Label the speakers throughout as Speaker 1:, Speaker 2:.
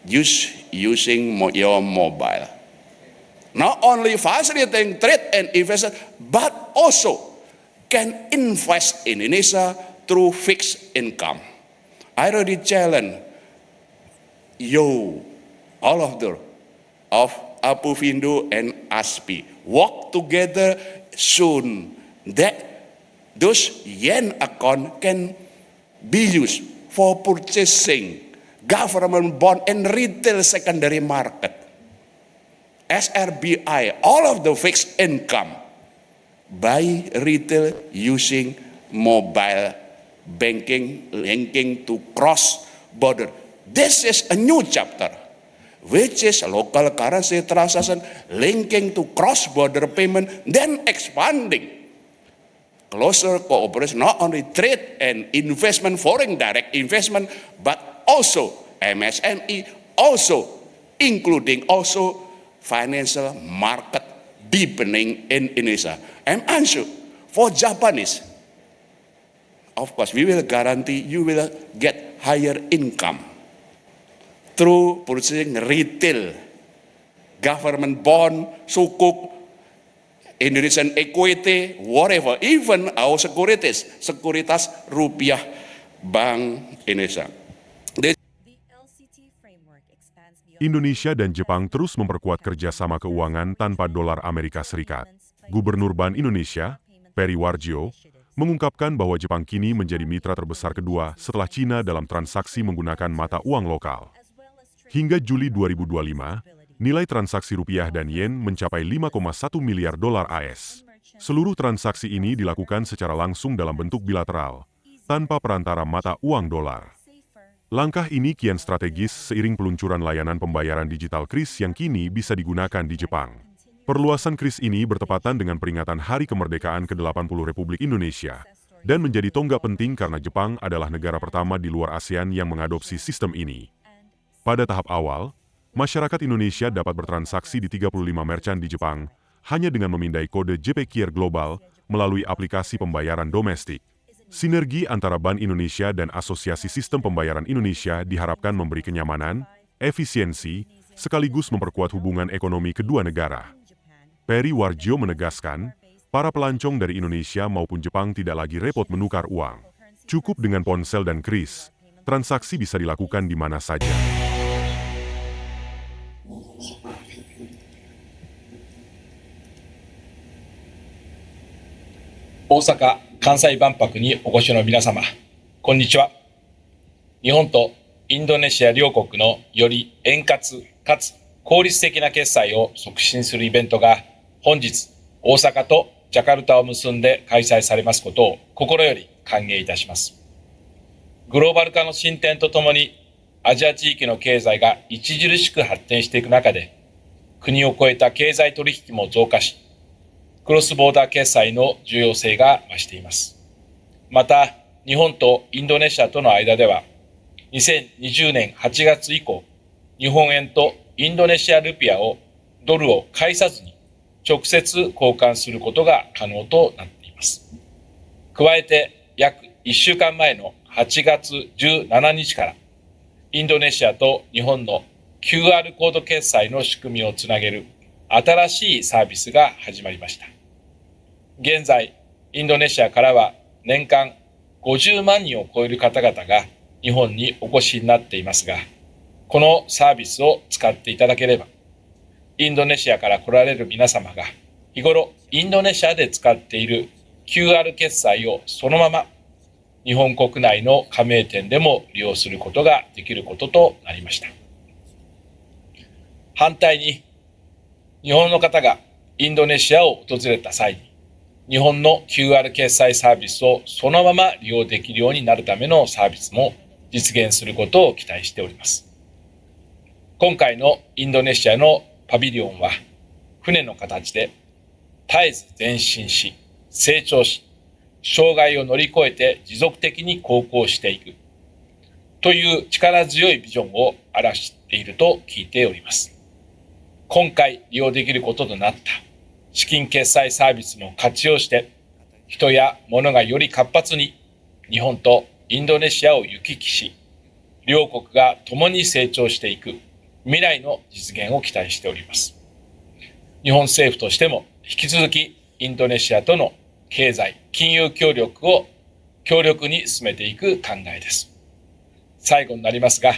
Speaker 1: using your mobile. Not only facilitating trade and investment, but also can invest in Indonesia through fixed income. I already challenge you, all of Apuvindo and ASPI, work together soon that those yen account can be used for purchasing government bond and retail secondary market. SRBI, all of the fixed income by retail using mobile banking linking to cross border. This is a new chapter, which is local currency transaction linking to cross border payment, then expanding closer cooperation, not only trade and investment, foreign direct investment, but also MSME, also including also financial market deepening in Indonesia. And answer for Japanese, of course, we will guarantee you will get higher income through purchasing retail, government bond, sukuk, Indonesian equity, whatever, even our sekuritas rupiah Bank Indonesia.
Speaker 2: Indonesia dan Jepang terus memperkuat kerjasama keuangan tanpa dolar Amerika Serikat. Gubernur Bank Indonesia, Peri Warjio, mengungkapkan bahwa Jepang kini menjadi mitra terbesar kedua setelah Cina dalam transaksi menggunakan mata uang lokal. Hingga Juli 2025, nilai transaksi rupiah dan yen mencapai 5,1 miliar dolar AS. Seluruh transaksi ini dilakukan secara langsung dalam bentuk bilateral, tanpa perantara mata uang dolar. Langkah ini kian strategis seiring peluncuran layanan pembayaran digital KRIS yang kini bisa digunakan di Jepang. Perluasan KRIS ini bertepatan dengan peringatan Hari Kemerdekaan ke-80 Republik Indonesia, dan menjadi tonggak penting karena Jepang adalah negara pertama di luar ASEAN yang mengadopsi sistem ini. Pada tahap awal, masyarakat Indonesia dapat bertransaksi di 35 merchant di Jepang hanya dengan memindai kode JP Kier Global melalui aplikasi pembayaran domestik. Sinergi antara Bank Indonesia dan Asosiasi Sistem Pembayaran Indonesia diharapkan memberi kenyamanan, efisiensi, sekaligus memperkuat hubungan ekonomi kedua negara. Peri Warjio menegaskan, para pelancong dari Indonesia maupun Jepang tidak lagi repot menukar uang. Cukup dengan ponsel dan KRIS, transaksi bisa dilakukan di mana saja.
Speaker 3: 大阪・関西万博にお越しの皆様、こんにちは。日本とインドネシア両国のより円滑かつ効率的な決済を促進するイベントが本日大阪とジャカルタを結んで開催されますことを心より歓迎いたします。グローバル化の進展とともにアジア地域の経済が著しく発展していく中で、国を越えた経済取引も増加し、クロスボーダー決済の重要性が増しています。また、日本とインドネシアとの間では、2020年8月以降、日本円とインドネシアルピアをドルを介さずに直接交換することが可能となっています。加えて、約1週間前の8月17日から、インドネシアと日本の QR コード決済の仕組みをつなげる新しいサービスが始まりました。現在、インドネシアからは年間50万人を超える方々が日本にお越しになっていますが、このサービスを使っていただければ、インドネシアから来られる皆様が日頃インドネシアで使っている QR 決済をそのまま日本国内の加盟店でも利用することができることとなりました。反対に、日本の方がインドネシアを訪れた際に、日本の QR 決済サービスをそのまま利用できるようになるためのサービスも実現することを期待しております。今回のインドネシアのパビリオンは、船の形で絶えず前進し、成長し、障害を乗り越えて持続的に航行していくという力強いビジョンを表していると聞いております。今回利用できることとなった資金決済サービスも活用して、人や物がより活発に日本とインドネシアを行き来し、両国が共に成長していく未来の実現を期待しております。日本政府としても引き続きインドネシアとの経済・金融協力を強力に進めていく考えです。最後になりますが、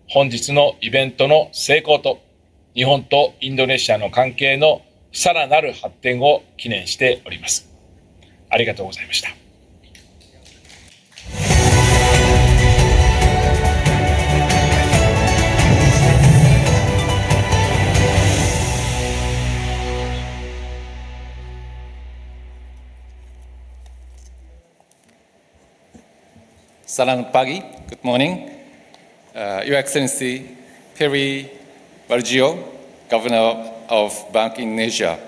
Speaker 3: 本日のイベントの成功と日本とインドネシアの関係のさらなる発展を記念しております。ありがとうございました。
Speaker 4: Selamat pagi, good morning. Your Excellency Peri Warjio, Governor of Bank Indonesia,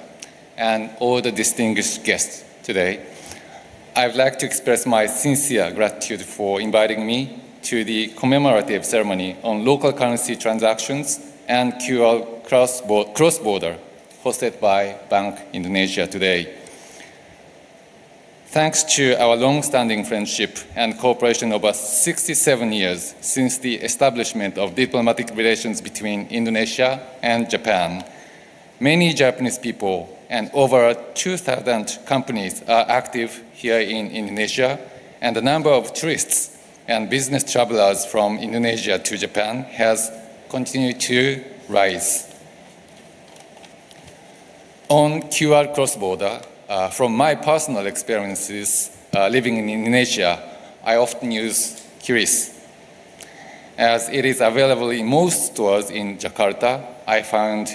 Speaker 4: and all the distinguished guests today. I would like to express my sincere gratitude for inviting me to the commemorative ceremony on local currency transactions and QR cross-border hosted by Bank Indonesia today. Thanks to our long-standing friendship and cooperation over 67 years since the establishment of diplomatic relations between Indonesia and Japan, many Japanese people and over 2,000 companies are active here in Indonesia, and the number of tourists and business travelers from Indonesia to Japan has continued to rise. On QR cross-border, from my personal experiences living in Indonesia, I often use QRIS. As it is available in most stores in Jakarta, I found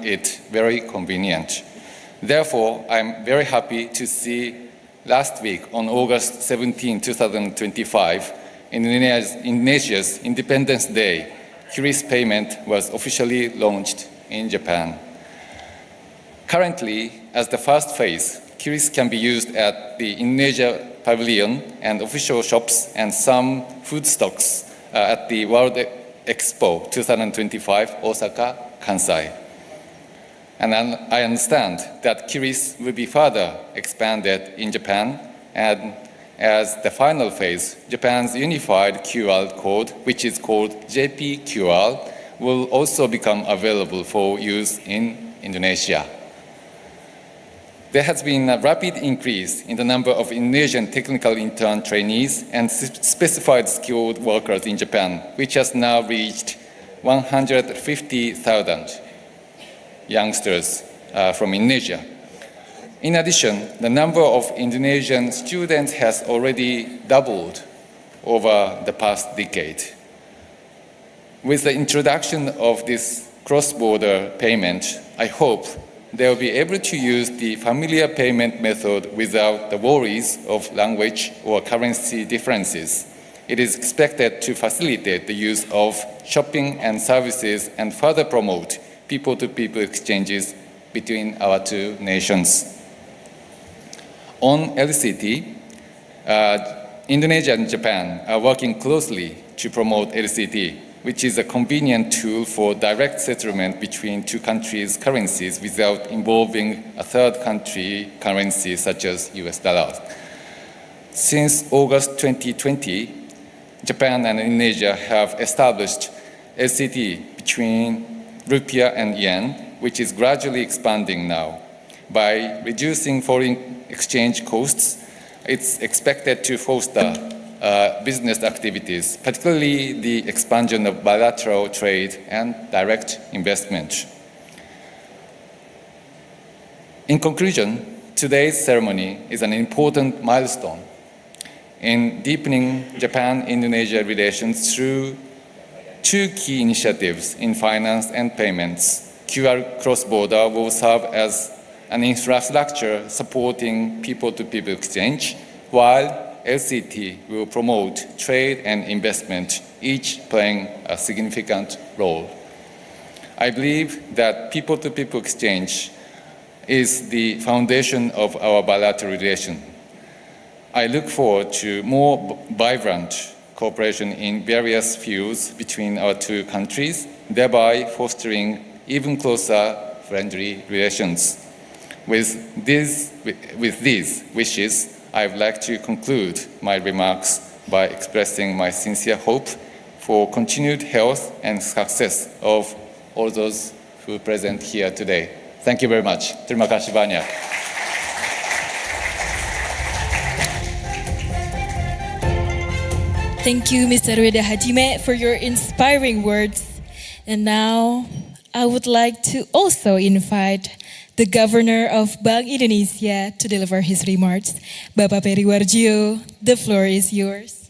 Speaker 4: it very convenient. Therefore, I'm very happy to see last week on August 17, 2025, Indonesia's Independence Day, QRIS payment was officially launched in Japan. Currently, as the first phase, QRIS can be used at the Indonesia Pavilion and official shops and some food stocks at the World Expo 2025, Osaka, Kansai. And I understand that QRIS will be further expanded in Japan, and as the final phase, Japan's unified QR code, which is called JPQR, will also become available for use in Indonesia. There has been a rapid increase in the number of Indonesian technical intern trainees and specified skilled workers in Japan, which has now reached 150,000 youngsters from Indonesia. In addition, the number of Indonesian students has already doubled over the past decade. With the introduction of this cross-border payment, I hope they will be able to use the familiar payment method without the worries of language or currency differences. It is expected to facilitate the use of shopping and services and further promote people-to-people exchanges between our two nations. On LCT, Indonesia and Japan are working closely to promote LCT, which is a convenient tool for direct settlement between two countries' currencies without involving a third country currency such as US dollars. Since August 2020, Japan and Indonesia have established LCT between rupiah and yen, which is gradually expanding now. By reducing foreign exchange costs, it's expected to foster business activities, particularly the expansion of bilateral trade and direct investment. In conclusion, today's ceremony is an important milestone in deepening Japan-Indonesia relations through two key initiatives in finance and payments. QR cross-border will serve as an infrastructure supporting people-to-people exchange, while LCT will promote trade and investment, each playing a significant role. I believe that people-to-people exchange is the foundation of our bilateral relation. I look forward to more vibrant cooperation in various fields between our two countries, thereby fostering even closer friendly relations. With these wishes, I would like to conclude my remarks by expressing my sincere hope for continued health and success of all those who present here today. Thank you very much. Terima kasih banyak.
Speaker 5: Thank you, Mr. Reda Hajime, for your inspiring words. And now, I would like to also invite the Governor of Bank Indonesia to deliver his remarks. Bapak Peri Warjio, the floor is yours.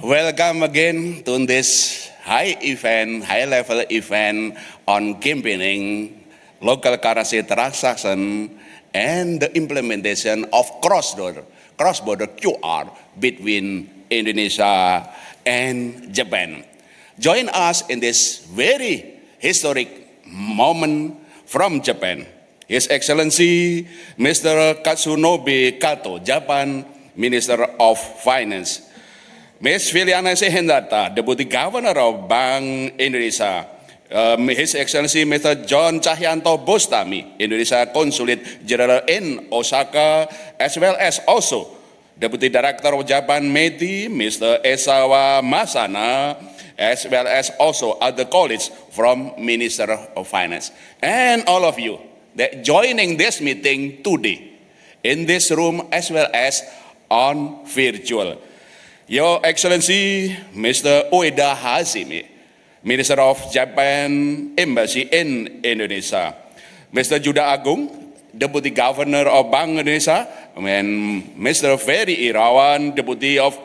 Speaker 1: Welcome again to this high-level event on campaigning, local currency transaction, and the implementation of cross-border QR between Indonesia and Japan. Join us in this very historic moment from Japan. His Excellency Mr. Katsunobu Kato, Japan Minister of Finance. Ms. Filianese Hendata, Deputy Governor of Bank Indonesia. His Excellency Mr. John Cahyanto Bostami, Indonesia Consulate General in Osaka, as well as also Deputy Director of Japan METI, Mr. Esawa Masana, as well as also other colleagues from Minister of Finance. And all of you that joining this meeting today in this room as well as on virtual. Your Excellency, Mr. Ueda Hashimi, Minister of Japan Embassy in Indonesia. Mr. Juda Agung, Deputy Governor of Bank Indonesia, and Mr. Ferry Irawan, Deputy of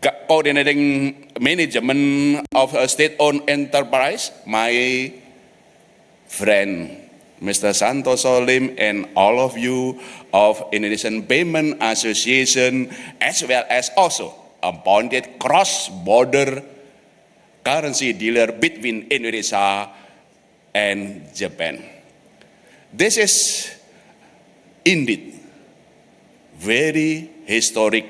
Speaker 1: Coordinating Management of a State-Owned Enterprise, my friend, Mr. Santoso Lim, and all of you of Indonesian Payment Association, as well as also appointed cross-border currency dealer between Indonesia and Japan. This is indeed very historic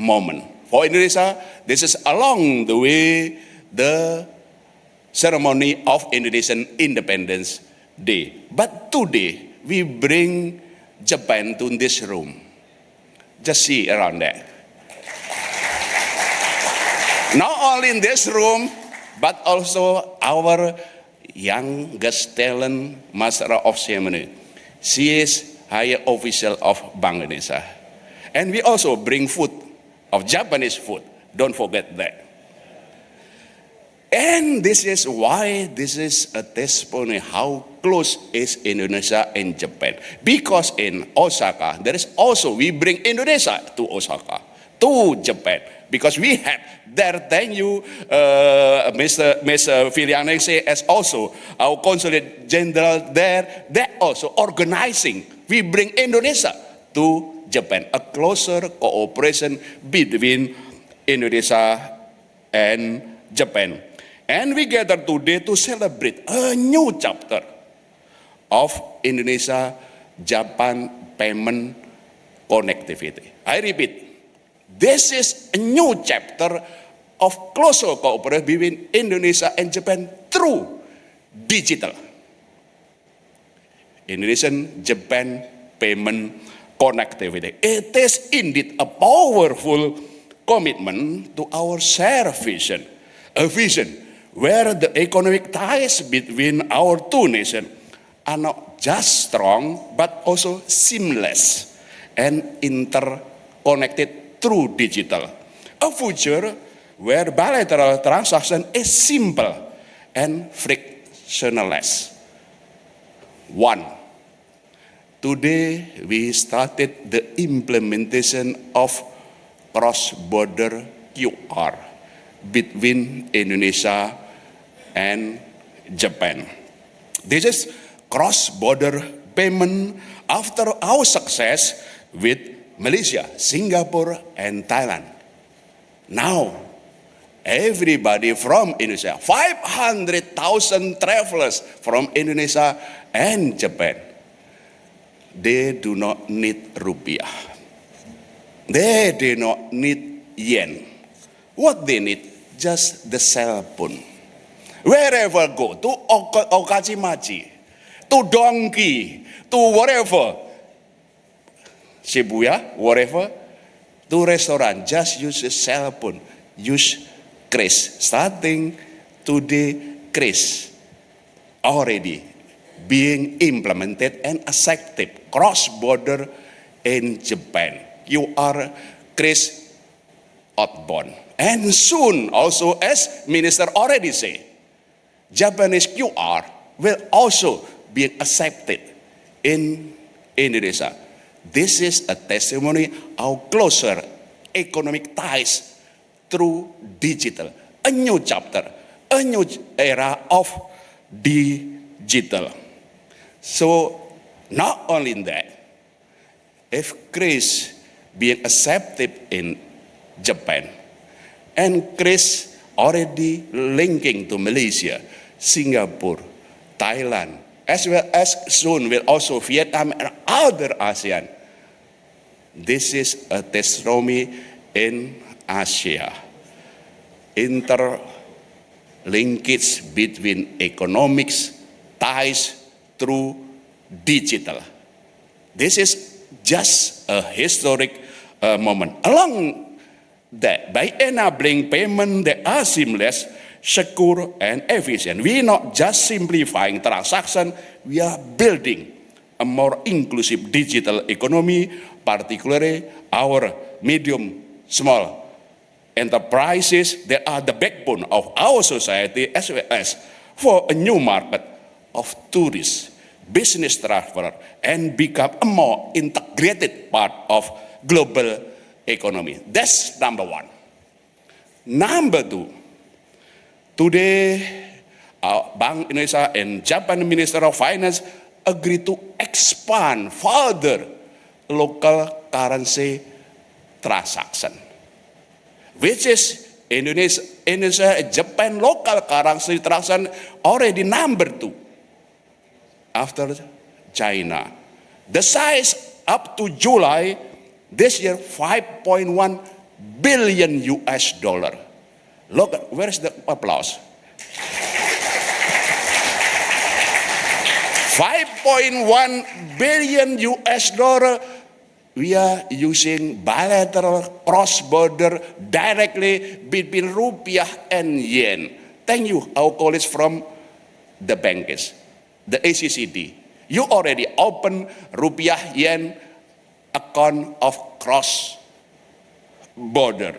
Speaker 1: moment. For Indonesia, this is along the way the ceremony of Indonesian Independence Day. But today, we bring Japan to this room. Just see around there. Not only in this room, but also our youngest talent, Master of Ceremony. She is higher official of Bank Indonesia. And we also bring food, of Japanese food. Don't forget that. And this is why this is a testimony how close is Indonesia and Japan. Because in Osaka, there is also, we bring Indonesia to Osaka, to Japan. Because we have there, thank you, Mr. Filianese, as also our Consulate General there, they're also organizing. We bring Indonesia to Japan, a closer cooperation between Indonesia and Japan. And we gather today to celebrate a new chapter of Indonesia-Japan payment connectivity. I repeat, this is a new chapter of closer cooperation between Indonesia and Japan through digital. Indonesian-Japan payment connectivity. It is indeed a powerful commitment to our shared vision. A vision where the economic ties between our two nations are not just strong, but also seamless and interconnected through digital. A future where bilateral transaction is simple and frictionless. One, today we started the implementation of cross-border QR between Indonesia and Japan. This is cross-border payment after our success with Malaysia, Singapore, and Thailand. Now, everybody from Indonesia, 500,000 travelers from Indonesia and Japan, they do not need rupiah. They do not need yen. What they need, just the cell phone. Wherever go, to Okachimachi, to Donki, to whatever, Shibuya, whatever, to restaurant, just use a cell phone, use Kris. Starting today, Kris already being implemented and accepted cross-border in Japan. QR Kris outbound. And soon also, as Minister already said, Japanese QR will also be accepted in Indonesia. This is a testimony of closer economic ties through digital. A new chapter, a new era of digital. So not only that, if Kris being accepted in Japan, and Kris already linking to Malaysia, Singapore, Thailand, as well as soon will also Vietnam and other ASEAN. This is a testimony in Asia. Interlinkage between economics ties through digital. This is just a historic moment. Along that, by enabling payment that are seamless, secure, and efficient, we are not just simplifying transaction, we are building a more inclusive digital economy, particularly our medium, small enterprises that are the backbone of our society, as well as for a new market of tourists, business traveler, and become a more integrated part of global economy. That's number one. Number two, today, Bank Indonesia and Japan Minister of Finance agreed to expand further local currency transaction, which is Indonesia and Japan local currency transaction already number 2 after China. The size up to July this year, $5.1 billion. Look, where's the applause? 5.1 billion US dollar. We are using bilateral cross-border directly between rupiah and yen. Thank you, our colleagues from the bankers, the ACCD. You already open rupiah yen account of cross-border.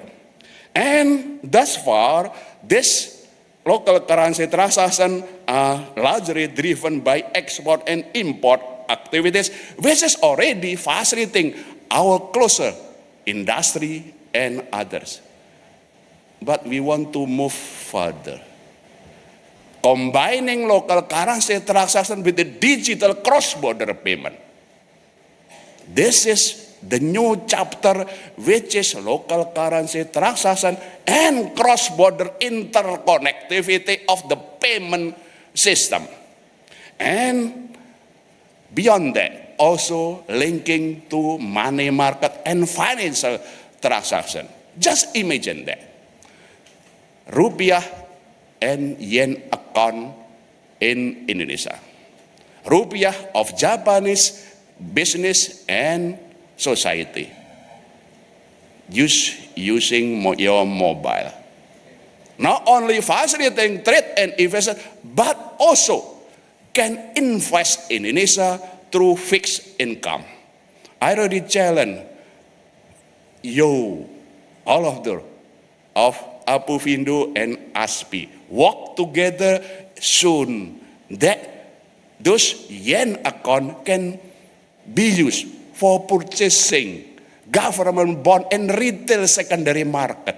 Speaker 1: And thus far, this local currency transaction are largely driven by export and import activities, which is already facilitating our closer industry and others. But we want to move further, combining local currency transaction with the digital cross-border payment. This is the new chapter, which is local currency transaction and cross-border interconnectivity of the payment system. And beyond that, also linking to money market and financial transaction. Just imagine that. Rupiah and yen account in Indonesia. Rupiah of Japanese business and society. Using your mobile. Not only facilitating trade and investment, but also can invest in Indonesia through fixed income. I already challenge you, all of Apuvindo and ASPI, work together soon that those yen account can be used for purchasing government bond and retail secondary market.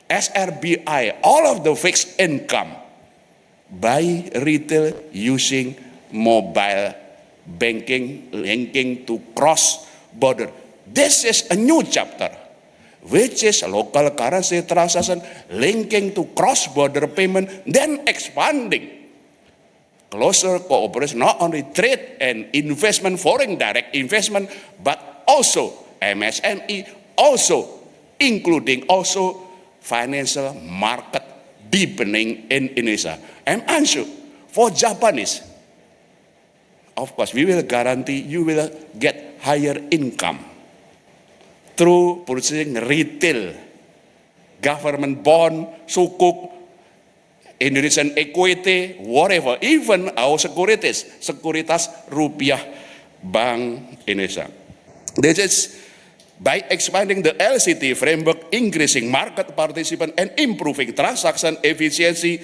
Speaker 1: SRBI, all of the fixed income by retail using mobile banking linking to cross-border. This is a new chapter, which is local currency transaction linking to cross-border payment, then expanding closer cooperation, not only trade and investment, foreign direct investment, but also MSME, also including also financial market deepening in Indonesia. I'm unsure for Japanese. Of course, we will guarantee you will get higher income through purchasing retail, government bond, sukuk, Indonesian equity, whatever, even our sekuritas rupiah Bank Indonesia. This is by expanding the LCT framework, increasing market participation, and improving transaction efficiency.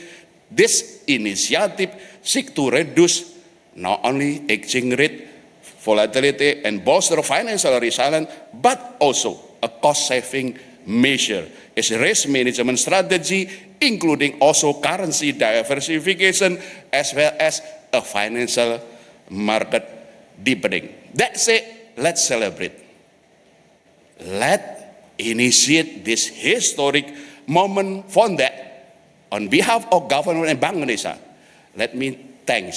Speaker 1: This initiative seeks to reduce not only exchange rate volatility and bolster financial resilience, but also a cost-saving measure. It's a risk management strategy, including also currency diversification, as well as a financial market deepening. That's it. Let's celebrate. Let's initiate this historic moment from that. On behalf of government and Bank Indonesia, let me thank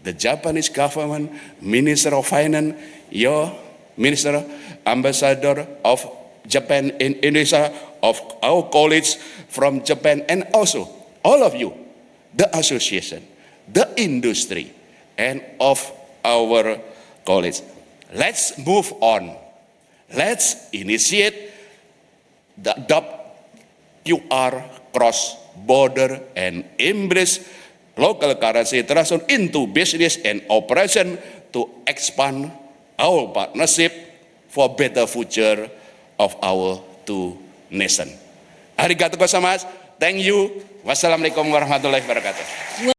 Speaker 1: the Japanese government, Minister of Finance, your Minister, Ambassador of Japan in Indonesia, of our colleagues from Japan, and also all of you, the association, the industry, and of our colleagues. Let's move on. Let's initiate the adopt QR cross-border and embrace local currency transaction into business and operation to expand our partnership for better future of our two nations. Arigatou gozaimasu. Thank you. Wassalamualaikum warahmatullahi wabarakatuh.